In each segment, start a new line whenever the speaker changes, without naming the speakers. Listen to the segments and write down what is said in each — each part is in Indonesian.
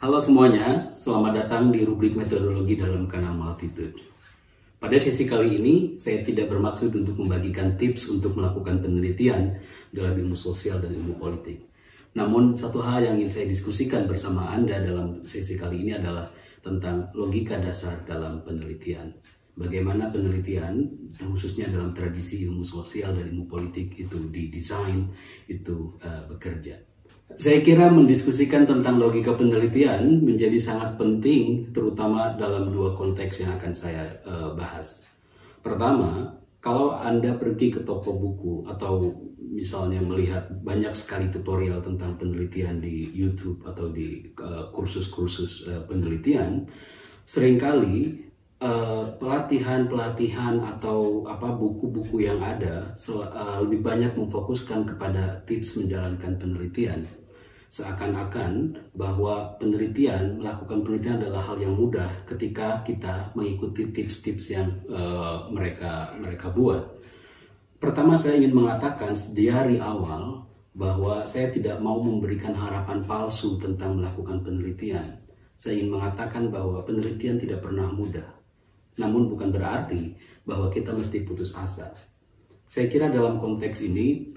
Halo semuanya, selamat datang di rubrik metodologi dalam kanal Multitude. Pada sesi kali ini, saya tidak bermaksud untuk membagikan tips untuk melakukan penelitian dalam ilmu sosial dan ilmu politik. Namun, satu hal yang ingin saya diskusikan bersama Anda dalam sesi kali ini adalah tentang logika dasar dalam penelitian. Bagaimana penelitian, khususnya dalam tradisi ilmu sosial dan ilmu politik itu didesain, itu bekerja. Saya kira mendiskusikan tentang logika penelitian menjadi sangat penting, terutama dalam dua konteks yang akan saya bahas. Pertama, kalau Anda pergi ke toko buku atau misalnya melihat banyak sekali tutorial tentang penelitian di YouTube atau di kursus-kursus penelitian, seringkali pelatihan atau buku-buku yang ada lebih banyak memfokuskan kepada tips menjalankan penelitian. Seakan-akan bahwa melakukan penelitian adalah hal yang mudah ketika kita mengikuti tips-tips yang mereka buat. Pertama, saya ingin mengatakan dari awal bahwa saya tidak mau memberikan harapan palsu tentang melakukan penelitian. Saya ingin mengatakan bahwa penelitian tidak pernah mudah. Namun bukan berarti bahwa kita mesti putus asa. Saya kira dalam konteks ini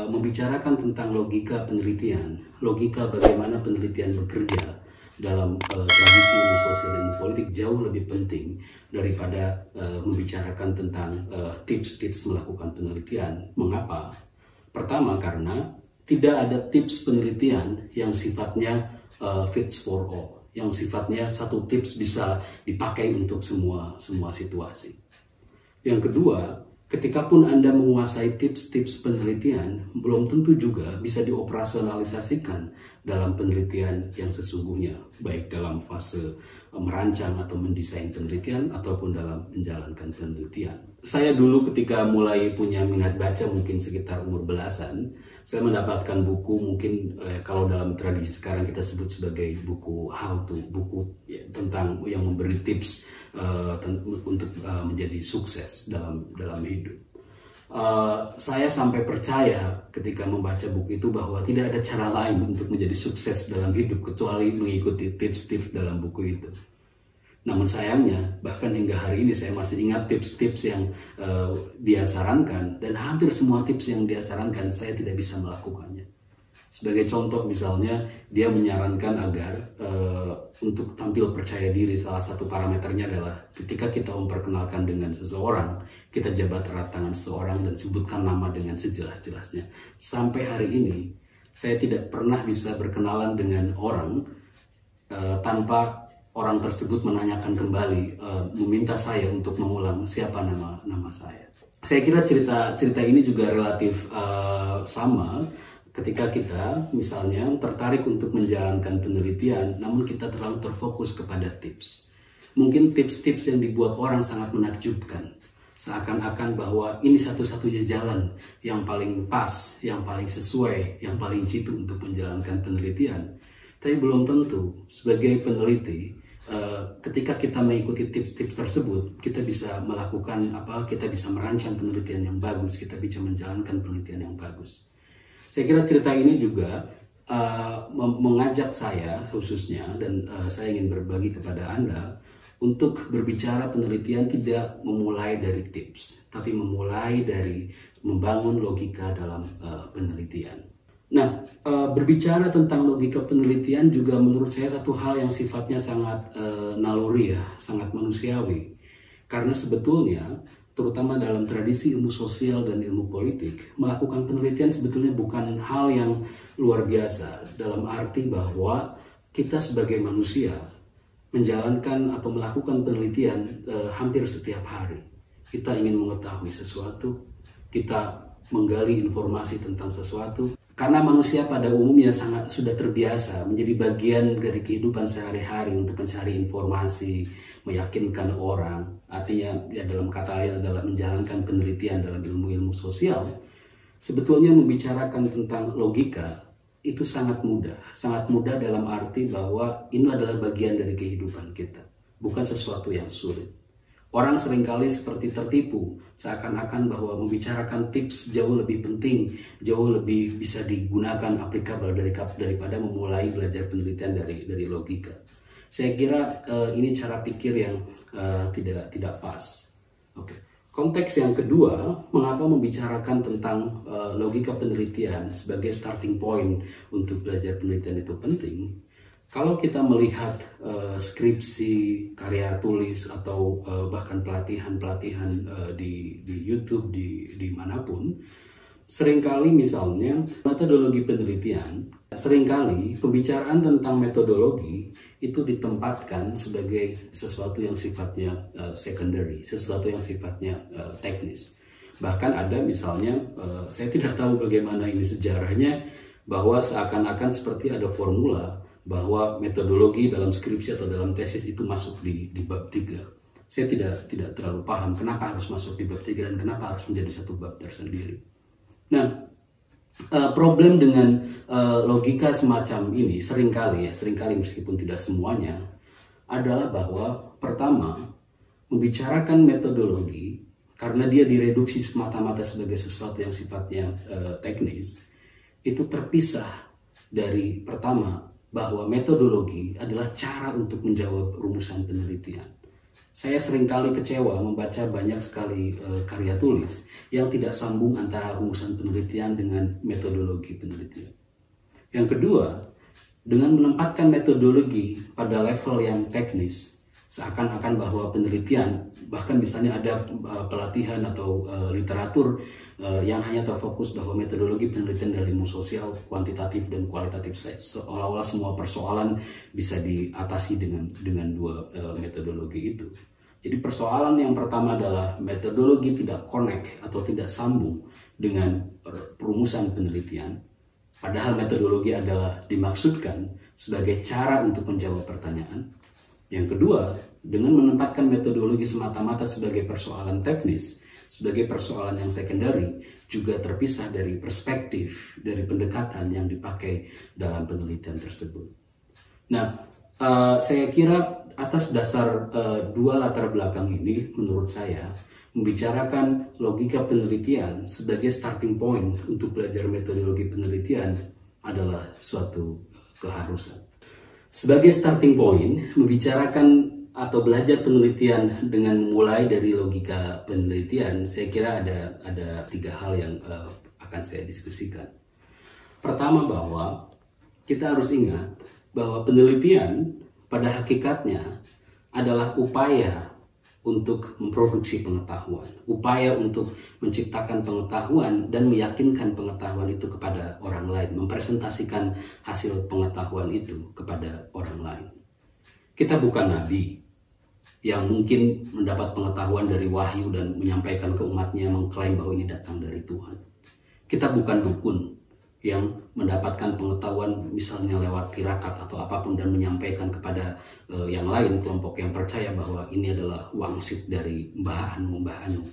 membicarakan tentang logika penelitian, logika bagaimana penelitian bekerja dalam tradisi ilmu sosial dan ilmu politik jauh lebih penting daripada membicarakan tentang tips-tips melakukan penelitian. Mengapa? Pertama, karena tidak ada tips penelitian yang sifatnya fits for all, yang sifatnya satu tips bisa dipakai untuk semua situasi. Yang kedua, ketika pun Anda menguasai tips-tips penelitian, belum tentu juga bisa dioperasionalisasikan dalam penelitian yang sesungguhnya, baik dalam fase merancang atau mendesain penelitian ataupun dalam menjalankan penelitian. Saya dulu ketika mulai punya minat baca mungkin sekitar umur belasan, saya mendapatkan buku mungkin kalau dalam tradisi sekarang kita sebut sebagai buku how to, buku tentang yang memberi tips untuk menjadi sukses dalam hidup. Saya sampai percaya ketika membaca buku itu bahwa tidak ada cara lain untuk menjadi sukses dalam hidup kecuali mengikuti tips-tips dalam buku itu. Namun sayangnya, bahkan hingga hari ini saya masih ingat tips-tips yang dia sarankan, dan hampir semua tips yang dia sarankan saya tidak bisa melakukannya. Sebagai contoh misalnya, dia menyarankan agar untuk tampil percaya diri, salah satu parameternya adalah ketika kita memperkenalkan dengan seseorang, kita jabat erat tangan seseorang dan sebutkan nama dengan sejelas-jelasnya. Sampai hari ini, saya tidak pernah bisa berkenalan dengan orang tanpa orang tersebut menanyakan kembali, meminta saya untuk mengulang siapa nama saya. Saya kira cerita ini juga relatif sama ketika kita misalnya tertarik untuk menjalankan penelitian, namun kita terlalu terfokus kepada tips. Mungkin tips-tips yang dibuat orang sangat menakjubkan, seakan-akan bahwa ini satu-satunya jalan yang paling pas, yang paling sesuai, yang paling jitu untuk menjalankan penelitian. Tapi belum tentu. Sebagai peneliti, ketika kita mengikuti tips-tips tersebut, kita bisa melakukan kita bisa merancang penelitian yang bagus, kita bisa menjalankan penelitian yang bagus. Saya kira cerita ini juga mengajak saya khususnya, dan saya ingin berbagi kepada Anda untuk berbicara penelitian tidak memulai dari tips, tapi memulai dari membangun logika dalam penelitian. Nah, berbicara tentang logika penelitian juga menurut saya satu hal yang sifatnya sangat naluri ya, sangat manusiawi. Karena sebetulnya, terutama dalam tradisi ilmu sosial dan ilmu politik, melakukan penelitian sebetulnya bukan hal yang luar biasa. Dalam arti bahwa kita sebagai manusia menjalankan atau melakukan penelitian hampir setiap hari. Kita ingin mengetahui sesuatu, kita menggali informasi tentang sesuatu. Karena manusia pada umumnya sudah terbiasa menjadi bagian dari kehidupan sehari-hari untuk mencari informasi, meyakinkan orang. Artinya ya dalam kata lain adalah menjalankan penelitian dalam ilmu-ilmu sosial. Sebetulnya membicarakan tentang logika itu sangat mudah. Sangat mudah dalam arti bahwa ini adalah bagian dari kehidupan kita. Bukan sesuatu yang sulit. Orang seringkali seperti tertipu, seakan-akan bahwa membicarakan tips jauh lebih penting, jauh lebih bisa digunakan aplikabel daripada memulai belajar penelitian dari logika. Saya kira ini cara pikir yang tidak pas. Oke. Konteks yang kedua, mengapa membicarakan tentang logika penelitian sebagai starting point untuk belajar penelitian itu penting? Kalau kita melihat skripsi, karya tulis, atau bahkan pelatihan-pelatihan di YouTube, di manapun, seringkali misalnya metodologi penelitian, seringkali pembicaraan tentang metodologi itu ditempatkan sebagai sesuatu yang sifatnya secondary, sesuatu yang sifatnya teknis. Bahkan ada misalnya, saya tidak tahu bagaimana ini sejarahnya, bahwa seakan-akan seperti ada formula bahwa metodologi dalam skripsi atau dalam tesis itu masuk di bab 3. Saya tidak terlalu paham kenapa harus masuk di bab 3 dan kenapa harus menjadi satu bab tersendiri. Nah, problem dengan logika semacam ini seringkali meskipun tidak semuanya, adalah bahwa pertama, membicarakan metodologi karena dia direduksi semata-mata sebagai sesuatu yang sifatnya teknis, itu terpisah dari pertama, bahwa metodologi adalah cara untuk menjawab rumusan penelitian. Saya seringkali kecewa membaca banyak sekali karya tulis yang tidak sambung antara rumusan penelitian dengan metodologi penelitian. Yang kedua, dengan menempatkan metodologi pada level yang teknis, seakan-akan bahwa penelitian, bahkan misalnya ada pelatihan atau literatur yang hanya terfokus bahwa metodologi penelitian dari ilmu sosial kuantitatif dan kualitatif, seolah-olah semua persoalan bisa diatasi dengan dua metodologi itu. Jadi persoalan yang pertama adalah metodologi tidak connect atau tidak sambung dengan perumusan penelitian, padahal metodologi adalah dimaksudkan sebagai cara untuk menjawab pertanyaan. Yang kedua, dengan menempatkan metodologi semata-mata sebagai persoalan teknis, sebagai persoalan yang secondary, juga terpisah dari perspektif, dari pendekatan yang dipakai dalam penelitian tersebut. Nah, saya kira atas dasar dua latar belakang ini, menurut saya, membicarakan logika penelitian sebagai starting point untuk belajar metodologi penelitian adalah suatu keharusan. Sebagai starting point, membicarakan atau belajar penelitian dengan mulai dari logika penelitian, saya kira ada 3 hal yang akan saya diskusikan. Pertama, bahwa kita harus ingat bahwa penelitian pada hakikatnya adalah upaya untuk memproduksi pengetahuan, upaya untuk menciptakan pengetahuan dan meyakinkan pengetahuan itu kepada orang lain, mempresentasikan hasil pengetahuan itu kepada orang lain. Kita bukan nabi yang mungkin mendapat pengetahuan dari wahyu dan menyampaikan ke umatnya, mengklaim bahwa ini datang dari Tuhan. Kita bukan dukun yang mendapatkan pengetahuan misalnya lewat tirakat atau apapun dan menyampaikan kepada yang lain, kelompok yang percaya bahwa ini adalah wangsit dari Mbah Anu.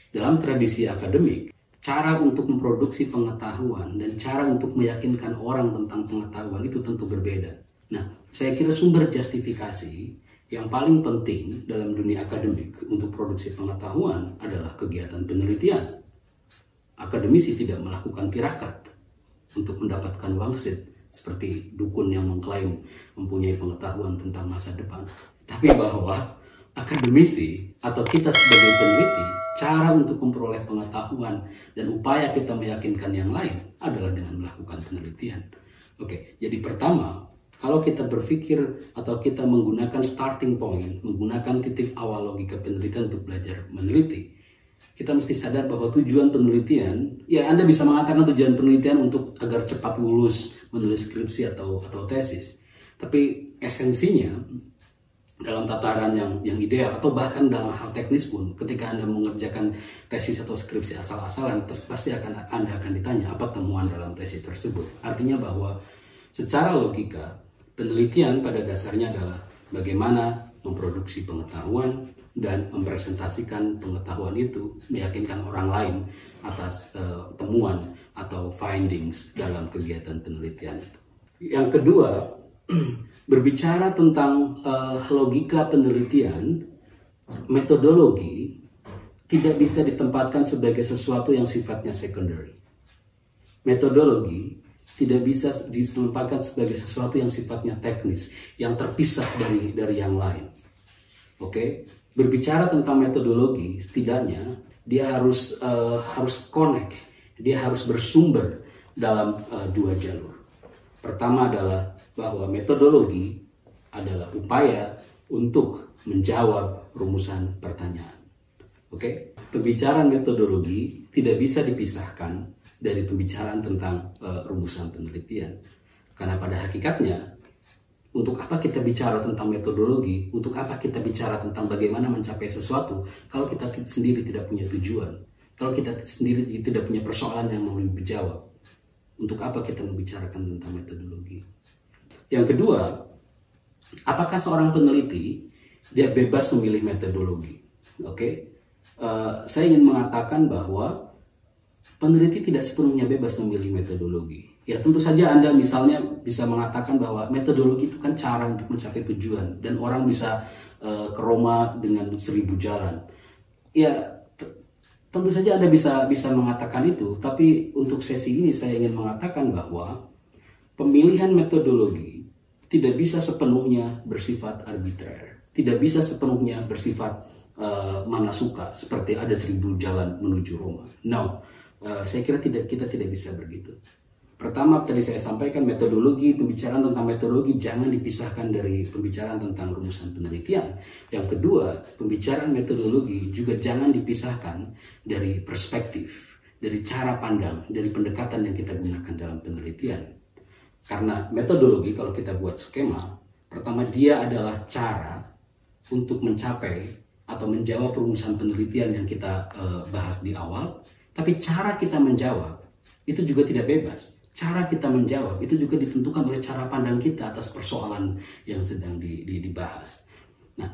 Dalam tradisi akademik, cara untuk memproduksi pengetahuan dan cara untuk meyakinkan orang tentang pengetahuan itu tentu berbeda. Nah, saya kira sumber justifikasi yang paling penting dalam dunia akademik untuk produksi pengetahuan adalah kegiatan penelitian. Akademisi tidak melakukan tirakat untuk mendapatkan wangsit seperti dukun yang mengklaim mempunyai pengetahuan tentang masa depan. Tapi bahwa akademisi atau kita sebagai peneliti, cara untuk memperoleh pengetahuan dan upaya kita meyakinkan yang lain adalah dengan melakukan penelitian. Oke, jadi pertama, kalau kita berpikir atau kita menggunakan starting point, menggunakan titik awal logika penelitian untuk belajar meneliti, kita mesti sadar bahwa tujuan penelitian, ya Anda bisa mengatakan tujuan penelitian untuk agar cepat lulus menulis skripsi atau tesis. Tapi esensinya dalam tataran yang ideal atau bahkan dalam hal teknis pun, ketika Anda mengerjakan tesis atau skripsi asal-asalan, pasti Anda akan ditanya apa temuan dalam tesis tersebut. Artinya bahwa secara logika, penelitian pada dasarnya adalah bagaimana memproduksi pengetahuan dan mempresentasikan pengetahuan itu, meyakinkan orang lain atas temuan atau findings dalam kegiatan penelitian itu. Yang kedua, berbicara tentang logika penelitian metodologi tidak bisa ditempatkan sebagai sesuatu yang sifatnya secondary. Metodologi tidak bisa ditempatkan sebagai sesuatu yang sifatnya teknis, yang terpisah dari yang lain. Oke, berbicara tentang metodologi, setidaknya dia harus connect, dia harus bersumber dalam dua jalur. Pertama adalah bahwa metodologi adalah upaya untuk menjawab rumusan pertanyaan. Oke, pembicaraan metodologi tidak bisa dipisahkan dari pembicaraan tentang rumusan penelitian. Karena pada hakikatnya, untuk apa kita bicara tentang metodologi, untuk apa kita bicara tentang bagaimana mencapai sesuatu, kalau kita sendiri tidak punya tujuan, kalau kita sendiri tidak punya persoalan yang mau dijawab, untuk apa kita membicarakan tentang metodologi? Yang kedua, apakah seorang peneliti dia bebas memilih metodologi? Oke, saya ingin mengatakan bahwa peneliti tidak sepenuhnya bebas memilih metodologi. Ya tentu saja Anda misalnya bisa mengatakan bahwa metodologi itu kan cara untuk mencapai tujuan, dan orang bisa ke Roma dengan 1000 jalan. Ya tentu saja Anda bisa mengatakan itu, tapi untuk sesi ini saya ingin mengatakan bahwa pemilihan metodologi tidak bisa sepenuhnya bersifat arbitrer, tidak bisa sepenuhnya bersifat mana suka, seperti ada 1000 jalan menuju Roma. No, saya kira kita tidak bisa begitu. Pertama, tadi saya sampaikan metodologi, pembicaraan tentang metodologi jangan dipisahkan dari pembicaraan tentang rumusan penelitian. Yang kedua, pembicaraan metodologi juga jangan dipisahkan dari perspektif, dari cara pandang, dari pendekatan yang kita gunakan dalam penelitian. Karena metodologi, kalau kita buat skema, pertama dia adalah cara untuk mencapai atau menjawab rumusan penelitian yang kita bahas di awal. Tapi cara kita menjawab itu juga tidak bebas. Cara kita menjawab itu juga ditentukan oleh cara pandang kita atas persoalan yang sedang dibahas. Nah,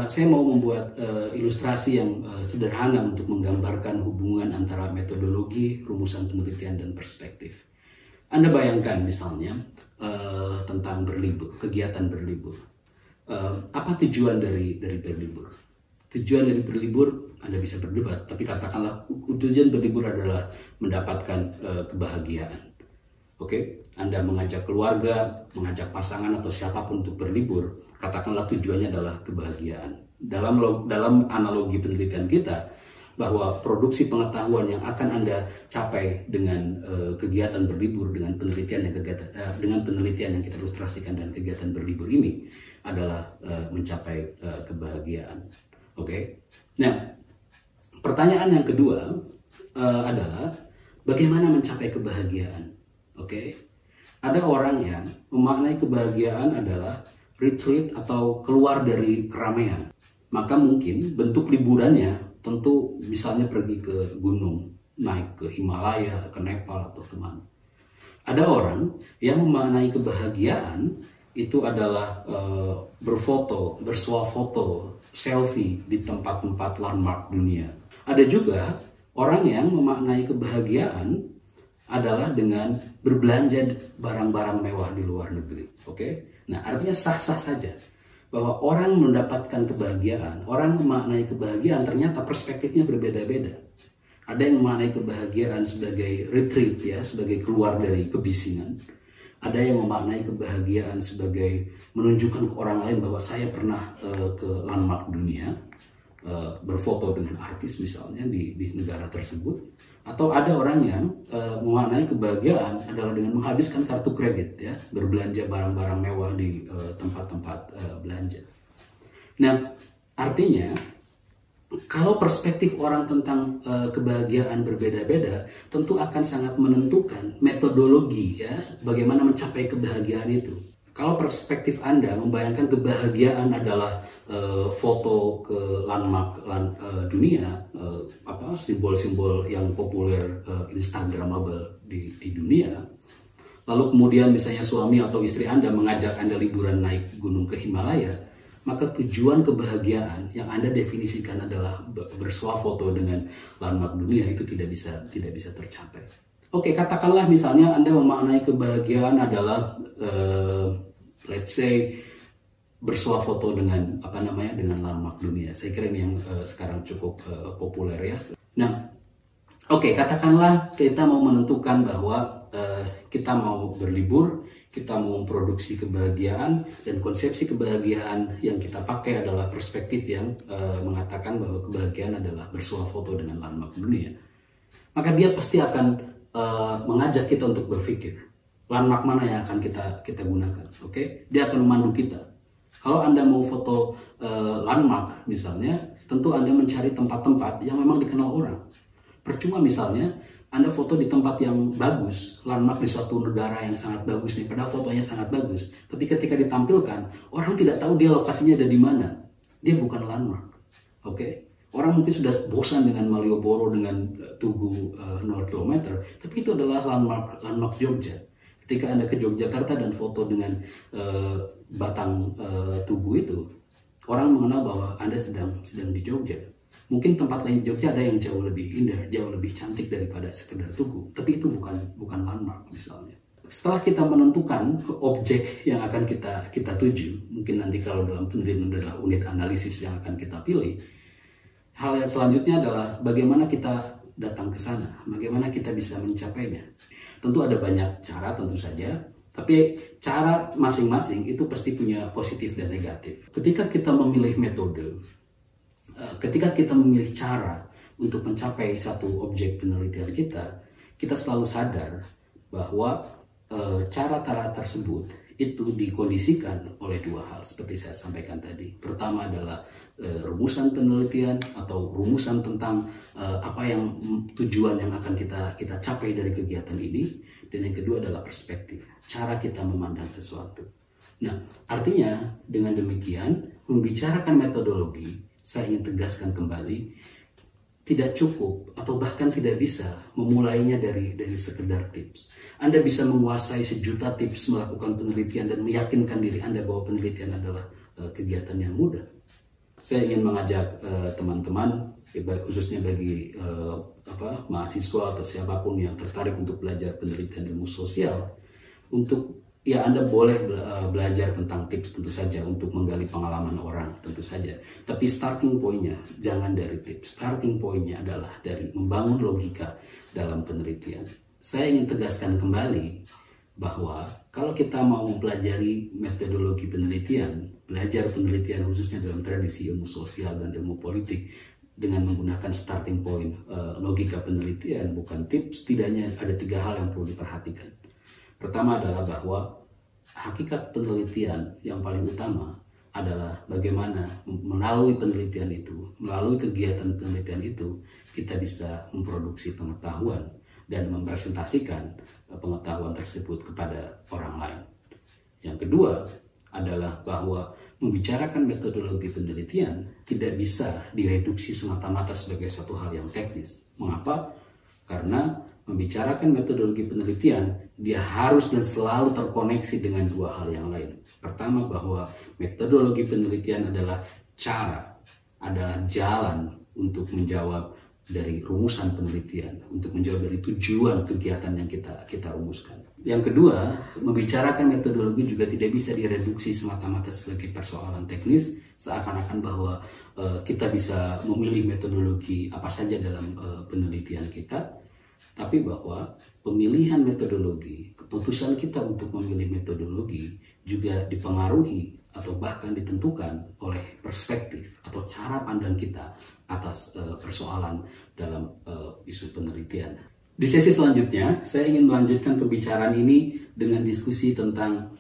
saya mau membuat ilustrasi yang sederhana untuk menggambarkan hubungan antara metodologi, rumusan penelitian, dan perspektif. Anda bayangkan misalnya tentang berlibur, kegiatan berlibur. Apa tujuan dari berlibur? Tujuan dari berlibur Anda bisa berdebat, tapi katakanlah tujuan berlibur adalah mendapatkan kebahagiaan. Oke, Anda mengajak keluarga, mengajak pasangan atau siapapun untuk berlibur, katakanlah tujuannya adalah kebahagiaan. Dalam analogi penelitian kita, bahwa produksi pengetahuan yang akan Anda capai dengan kegiatan berlibur, dengan penelitian yang kita ilustrasikan dan kegiatan berlibur ini adalah mencapai kebahagiaan. Oke, nah pertanyaan yang kedua adalah bagaimana mencapai kebahagiaan? Oke, ada orang yang memaknai kebahagiaan adalah retreat atau keluar dari keramaian. Maka mungkin bentuk liburannya tentu misalnya pergi ke gunung, naik ke Himalaya, ke Nepal atau kemana. Ada orang yang memaknai kebahagiaan itu adalah berfoto, bersuah foto, selfie di tempat-tempat landmark dunia. Ada juga orang yang memaknai kebahagiaan adalah dengan berbelanja barang-barang mewah di luar negeri. Oke? Nah, artinya sah-sah saja bahwa orang mendapatkan kebahagiaan, orang memaknai kebahagiaan ternyata perspektifnya berbeda-beda. Ada yang memaknai kebahagiaan sebagai retreat, ya, sebagai keluar dari kebisingan. Ada yang memaknai kebahagiaan sebagai menunjukkan ke orang lain bahwa saya pernah ke landmark dunia, berfoto dengan artis misalnya di negara tersebut. Atau ada orang yang memaknai kebahagiaan adalah dengan menghabiskan kartu kredit, ya, berbelanja barang-barang mewah di tempat-tempat belanja. Nah, artinya kalau perspektif orang tentang kebahagiaan berbeda-beda, tentu akan sangat menentukan metodologi, ya, bagaimana mencapai kebahagiaan itu. Kalau perspektif Anda membayangkan kebahagiaan adalah foto ke landmark dunia, simbol-simbol yang populer Instagramable di dunia, lalu kemudian misalnya suami atau istri Anda mengajak Anda liburan naik gunung ke Himalaya, maka tujuan kebahagiaan yang Anda definisikan adalah bersuah foto dengan landmark dunia itu tidak bisa tercapai. Oke, katakanlah misalnya Anda memaknai kebahagiaan adalah let's say bersuah foto dengan dengan landmark dunia. Saya kira ini yang sekarang cukup populer ya. Nah, oke, katakanlah kita mau menentukan bahwa kita mau berlibur, kita mau memproduksi kebahagiaan, dan konsepsi kebahagiaan yang kita pakai adalah perspektif yang mengatakan bahwa kebahagiaan adalah bersuah foto dengan landmark dunia. Maka dia pasti akan mengajak kita untuk berpikir landmark mana yang akan kita gunakan. Oke, dia akan memandu kita. Kalau Anda mau foto landmark misalnya, tentu Anda mencari tempat-tempat yang memang dikenal orang. Percuma misalnya Anda foto di tempat yang bagus, landmark di suatu negara yang sangat bagus nih, padahal fotonya sangat bagus, tapi ketika ditampilkan, orang tidak tahu dia lokasinya ada di mana. Dia bukan landmark. Oke? Orang mungkin sudah bosan dengan Malioboro, dengan Tugu 0 km, tapi itu adalah landmark Jogja. Ketika Anda ke Yogyakarta dan foto dengan batang Tugu itu, orang mengenal bahwa Anda sedang di Jogja. Mungkin tempat lain di Jogja ada yang jauh lebih indah, jauh lebih cantik daripada sekedar Tugu, tapi itu bukan landmark misalnya. Setelah kita menentukan objek yang akan kita tuju, mungkin nanti kalau dalam penelitian adalah unit analisis yang akan kita pilih, hal yang selanjutnya adalah bagaimana kita datang ke sana, bagaimana kita bisa mencapainya. Tentu ada banyak cara tentu saja, tapi cara masing-masing itu pasti punya positif dan negatif. Ketika kita memilih metode, ketika kita memilih cara untuk mencapai satu objek penelitian kita selalu sadar bahwa cara-cara tersebut itu dikondisikan oleh dua hal seperti saya sampaikan tadi. Pertama adalah rumusan penelitian atau rumusan tentang apa yang tujuan yang akan kita capai dari kegiatan ini, dan yang kedua adalah perspektif, cara kita memandang sesuatu. Nah, artinya dengan demikian membicarakan metodologi, saya ingin tegaskan kembali, tidak cukup atau bahkan tidak bisa memulainya dari sekedar tips. Anda bisa menguasai 1.000.000 tips melakukan penelitian dan meyakinkan diri Anda bahwa penelitian adalah kegiatan yang mudah. Saya ingin mengajak teman-teman, khususnya bagi mahasiswa atau siapapun yang tertarik untuk belajar penelitian ilmu sosial, untuk Anda boleh belajar tentang tips tentu saja untuk menggali pengalaman orang tentu saja. Tapi starting point-nya jangan dari tips. Starting point-nya adalah dari membangun logika dalam penelitian. Saya ingin tegaskan kembali bahwa kalau kita mau mempelajari metodologi penelitian, belajar penelitian khususnya dalam tradisi ilmu sosial dan ilmu politik dengan menggunakan starting point logika penelitian bukan tips, setidaknya ada 3 hal yang perlu diperhatikan. Pertama adalah bahwa hakikat penelitian yang paling utama adalah bagaimana melalui penelitian itu, melalui kegiatan penelitian itu, kita bisa memproduksi pengetahuan dan mempresentasikan pengetahuan tersebut kepada orang lain. Yang kedua adalah bahwa membicarakan metodologi penelitian tidak bisa direduksi semata-mata sebagai suatu hal yang teknis. Mengapa? Karena membicarakan metodologi penelitian, dia harus dan selalu terkoneksi dengan 2 hal yang lain. Pertama, bahwa metodologi penelitian adalah cara, adalah jalan untuk menjawab dari rumusan penelitian, untuk menjawab dari tujuan kegiatan yang kita rumuskan. Yang kedua, membicarakan metodologi juga tidak bisa direduksi semata-mata sebagai persoalan teknis, seakan-akan bahwa kita bisa memilih metodologi apa saja dalam penelitian kita, tapi bahwa pemilihan metodologi, keputusan kita untuk memilih metodologi juga dipengaruhi atau bahkan ditentukan oleh perspektif atau cara pandang kita atas persoalan dalam isu penelitian. Di sesi selanjutnya, saya ingin melanjutkan pembicaraan ini dengan diskusi tentang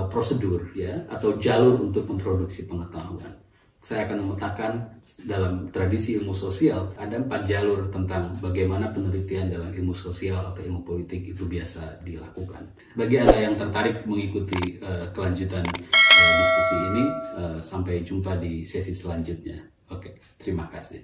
prosedur ya atau jalur untuk memproduksi pengetahuan. Saya akan memetakan dalam tradisi ilmu sosial ada 4 jalur tentang bagaimana penelitian dalam ilmu sosial atau ilmu politik itu biasa dilakukan. Bagi Anda yang tertarik mengikuti kelanjutan diskusi ini, sampai jumpa di sesi selanjutnya. Oke, terima kasih.